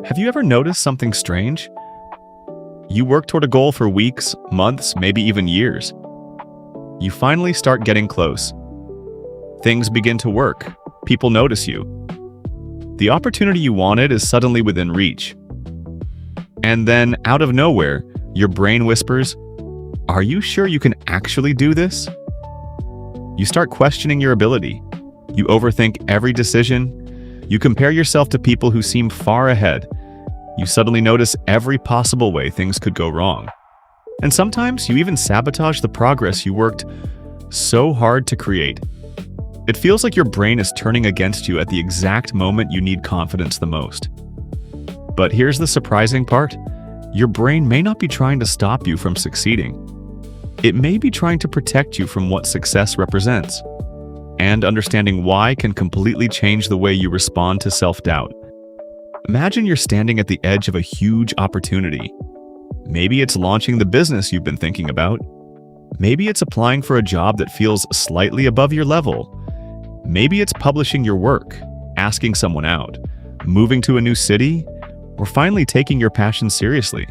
Have you ever noticed something strange? You work toward a goal for weeks, months, maybe even years. You finally start getting close. Things begin to work. People notice you. The opportunity you wanted is suddenly within reach. And then, out of nowhere, your brain whispers, "Are you sure you can actually do this?" You start questioning your ability. You overthink every decision. You compare yourself to people who seem far ahead. You suddenly notice every possible way things could go wrong. And sometimes you even sabotage the progress you worked so hard to create. It feels like your brain is turning against you at the exact moment you need confidence the most. But here's the surprising part. Your brain may not be trying to stop you from succeeding. It may be trying to protect you from what success represents. And understanding why can completely change the way you respond to self-doubt. Imagine you're standing at the edge of a huge opportunity. Maybe it's launching the business you've been thinking about. Maybe it's applying for a job that feels slightly above your level. Maybe it's publishing your work, asking someone out, moving to a new city, or finally taking your passion seriously.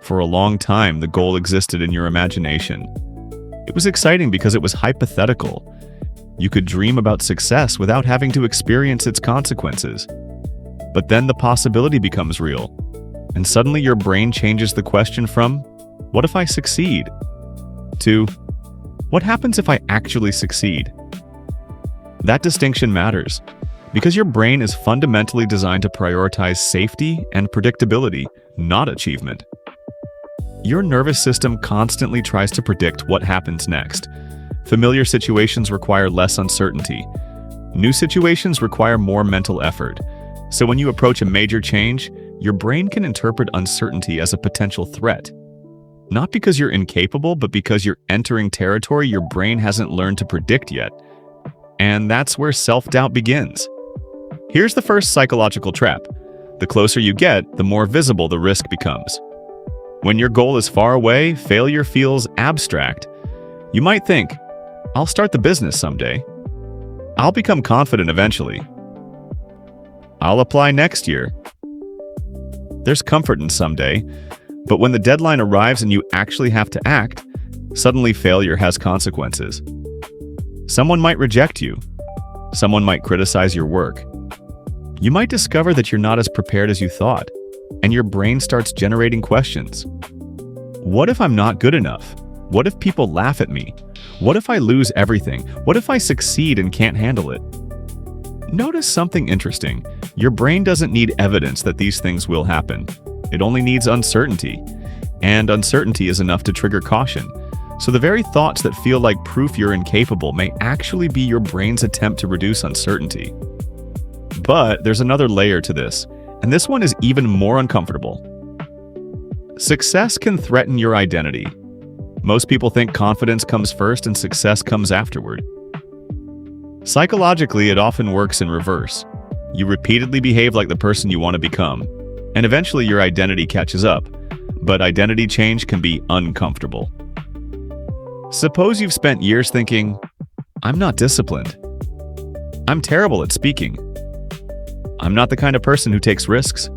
For a long time, the goal existed in your imagination. It was exciting because it was hypothetical. You could dream about success without having to experience its consequences. But then the possibility becomes real, and suddenly your brain changes the question from, "What if I succeed?" to, "What happens if I actually succeed?" That distinction matters, because your brain is fundamentally designed to prioritize safety and predictability, not achievement. Your nervous system constantly tries to predict what happens next. Familiar situations require less uncertainty. New situations require more mental effort. So when you approach a major change, your brain can interpret uncertainty as a potential threat. Not because you're incapable, but because you're entering territory your brain hasn't learned to predict yet. And that's where self-doubt begins. Here's the first psychological trap. The closer you get, the more visible the risk becomes. When your goal is far away, failure feels abstract. You might think, "I'll start the business someday. I'll become confident eventually. I'll apply next year." There's comfort in someday, but when the deadline arrives and you actually have to act, suddenly failure has consequences. Someone might reject you. Someone might criticize your work. You might discover that you're not as prepared as you thought, and your brain starts generating questions. What if I'm not good enough? What if people laugh at me? What if I lose everything? What if I succeed and can't handle it? Notice something interesting. Your brain doesn't need evidence that these things will happen. It only needs uncertainty. And uncertainty is enough to trigger caution. So the very thoughts that feel like proof you're incapable may actually be your brain's attempt to reduce uncertainty. But there's another layer to this, and this one is even more uncomfortable. Success can threaten your identity. Most people think confidence comes first and success comes afterward. Psychologically, it often works in reverse. You repeatedly behave like the person you want to become, and eventually your identity catches up. But identity change can be uncomfortable. Suppose you've spent years thinking, "I'm not disciplined. I'm terrible at speaking. I'm not the kind of person who takes risks.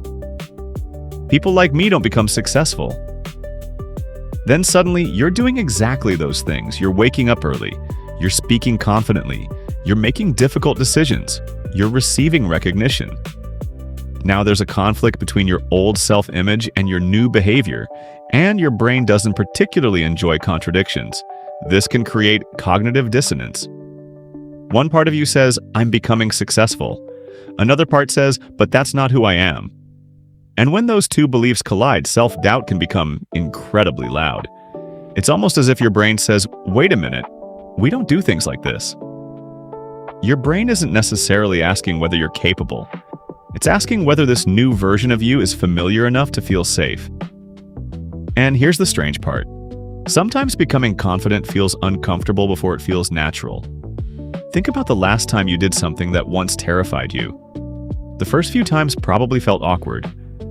People like me don't become successful." Then suddenly, you're doing exactly those things. You're waking up early. You're speaking confidently. You're making difficult decisions. You're receiving recognition. Now there's a conflict between your old self-image and your new behavior, and your brain doesn't particularly enjoy contradictions. This can create cognitive dissonance. One part of you says, "I'm becoming successful." Another part says, "But that's not who I am." And when those two beliefs collide, self-doubt can become incredibly loud. It's almost as if your brain says, "Wait a minute, we don't do things like this." Your brain isn't necessarily asking whether you're capable. It's asking whether this new version of you is familiar enough to feel safe. And here's the strange part. Sometimes becoming confident feels uncomfortable before it feels natural. Think about the last time you did something that once terrified you. The first few times probably felt awkward.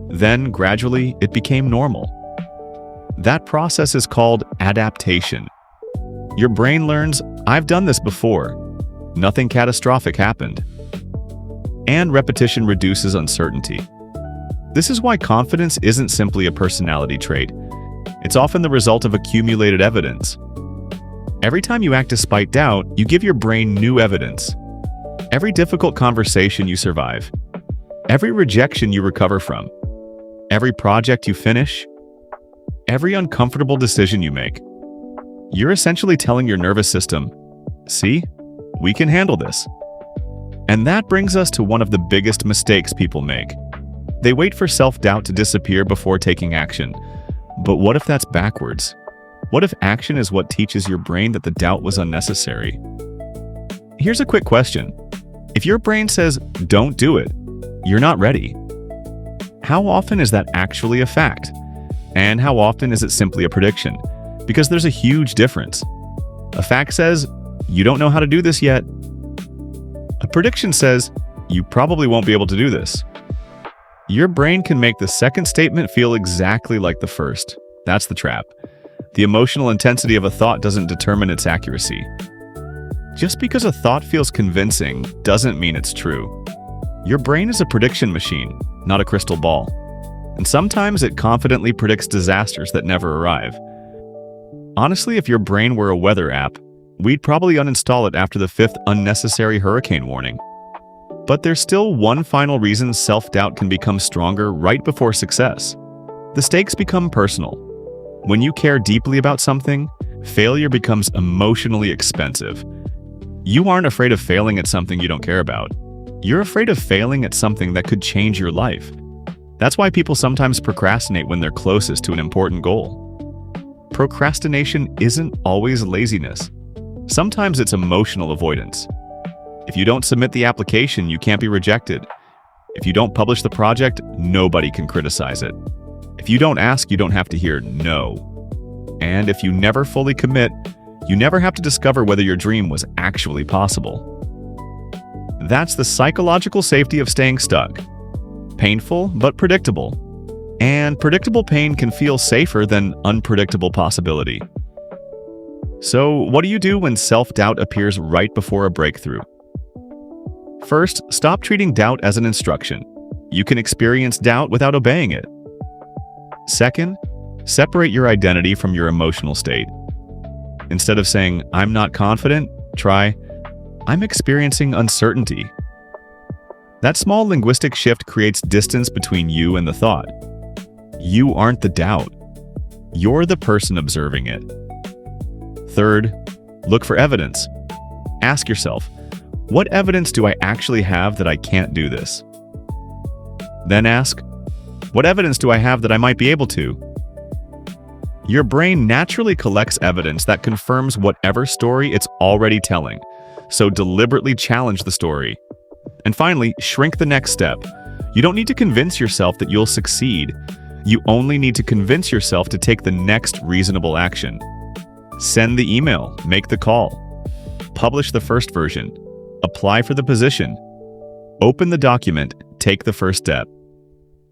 Then, gradually, it became normal. That process is called adaptation. Your brain learns, "I've done this before. Nothing catastrophic happened." And repetition reduces uncertainty. This is why confidence isn't simply a personality trait. It's often the result of accumulated evidence. Every time you act despite doubt, you give your brain new evidence. Every difficult conversation you survive, every rejection you recover from, every project you finish, every uncomfortable decision you make, you're essentially telling your nervous system, "See, we can handle this." And that brings us to one of the biggest mistakes people make. They wait for self-doubt to disappear before taking action. But what if that's backwards? What if action is what teaches your brain that the doubt was unnecessary? Here's a quick question. If your brain says, "Don't do it," you're not ready. How often is that actually a fact? And how often is it simply a prediction? Because there's a huge difference. A fact says, "You don't know how to do this yet." A prediction says, "You probably won't be able to do this." Your brain can make the second statement feel exactly like the first. That's the trap. The emotional intensity of a thought doesn't determine its accuracy. Just because a thought feels convincing doesn't mean it's true. Your brain is a prediction machine, not a crystal ball. And sometimes it confidently predicts disasters that never arrive. Honestly, if your brain were a weather app, we'd probably uninstall it after the 5th unnecessary hurricane warning. But there's still one final reason self-doubt can become stronger right before success. The stakes become personal. When you care deeply about something, failure becomes emotionally expensive. You aren't afraid of failing at something you don't care about. You're afraid of failing at something that could change your life. That's why people sometimes procrastinate when they're closest to an important goal. Procrastination isn't always laziness. Sometimes it's emotional avoidance. If you don't submit the application, you can't be rejected. If you don't publish the project, nobody can criticize it. If you don't ask, you don't have to hear no. And if you never fully commit, you never have to discover whether your dream was actually possible. That's the psychological safety of staying stuck. Painful, but predictable. And predictable pain can feel safer than unpredictable possibility. So, what do you do when self-doubt appears right before a breakthrough? First, stop treating doubt as an instruction. You can experience doubt without obeying it. Second, separate your identity from your emotional state. Instead of saying, "I'm not confident," try, "I'm experiencing uncertainty." That small linguistic shift creates distance between you and the thought. You aren't the doubt. You're the person observing it. Third, look for evidence. Ask yourself, what evidence do I actually have that I can't do this? Then ask, what evidence do I have that I might be able to? Your brain naturally collects evidence that confirms whatever story it's already telling, so deliberately challenge the story. And finally, shrink the next step. You don't need to convince yourself that you'll succeed. You only need to convince yourself to take the next reasonable action. Send the email, make the call, publish the first version, apply for the position, open the document, take the first step.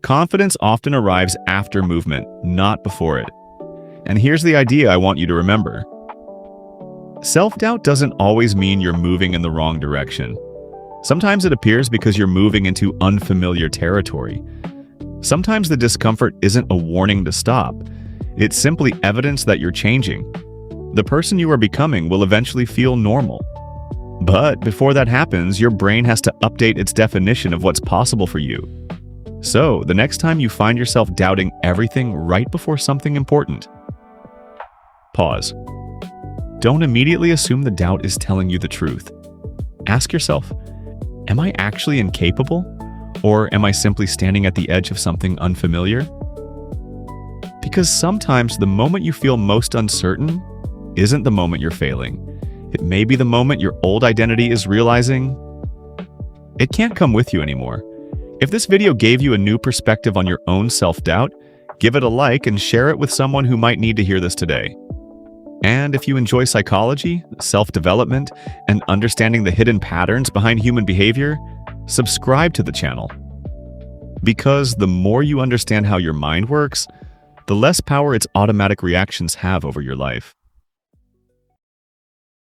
Confidence often arrives after movement, not before it. And here's the idea I want you to remember. Self-doubt doesn't always mean you're moving in the wrong direction. Sometimes it appears because you're moving into unfamiliar territory. Sometimes the discomfort isn't a warning to stop. It's simply evidence that you're changing. The person you are becoming will eventually feel normal. But before that happens, your brain has to update its definition of what's possible for you. So, the next time you find yourself doubting everything right before something important, pause. Don't immediately assume the doubt is telling you the truth. Ask yourself, am I actually incapable? Or am I simply standing at the edge of something unfamiliar? Because sometimes the moment you feel most uncertain isn't the moment you're failing. It may be the moment your old identity is realizing it can't come with you anymore. If this video gave you a new perspective on your own self-doubt, give it a like and share it with someone who might need to hear this today. And if you enjoy psychology, self-development, and understanding the hidden patterns behind human behavior, subscribe to the channel. Because the more you understand how your mind works, the less power its automatic reactions have over your life.